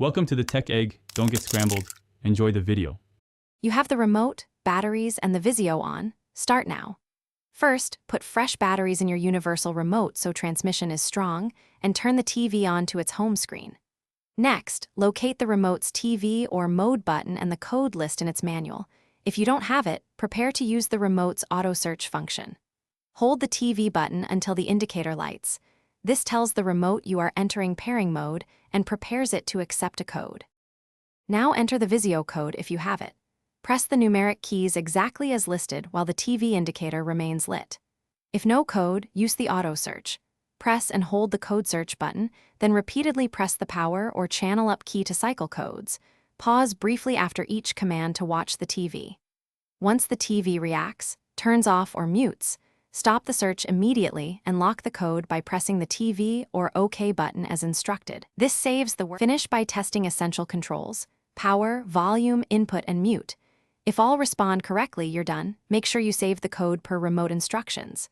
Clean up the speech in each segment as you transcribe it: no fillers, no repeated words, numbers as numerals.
Welcome to the Tech Egg. Don't get scrambled. Enjoy the video. You have the remote, batteries, and the Vizio on. Start now. First, put fresh batteries in your universal remote so transmission is strong, and turn the TV on to its home screen. Next, locate the remote's TV or mode button and the code list in its manual. If you don't have it, prepare to use the remote's auto search function. Hold the TV button until the indicator lights. This tells the remote you are entering pairing mode and prepares it to accept a code. Now enter the Vizio code if you have it. Press the numeric keys exactly as listed while the TV indicator remains lit. If no code, use the auto search. Press and hold the code search button, then repeatedly press the power or channel up key to cycle codes. Pause briefly after each command to watch the TV. Once the TV reacts, turns off or mutes, stop the search immediately and lock the code by pressing the TV or OK button as instructed. This saves the work. Finish by testing essential controls: power, volume, input, and mute. If all respond correctly, you're done. Make sure you save the code per remote instructions.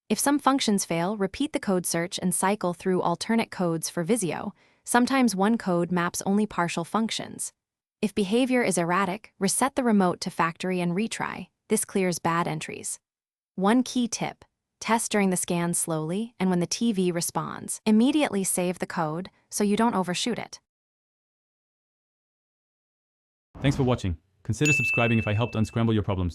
If some functions fail, repeat the code search and cycle through alternate codes for Vizio. Sometimes one code maps only partial functions. If behavior is erratic, reset the remote to factory and retry. This clears bad entries. One key tip: test during the scan slowly, and when the TV responds, immediately save the code so you don't overshoot it. Thanks for watching. Consider subscribing if I helped unscramble your problems.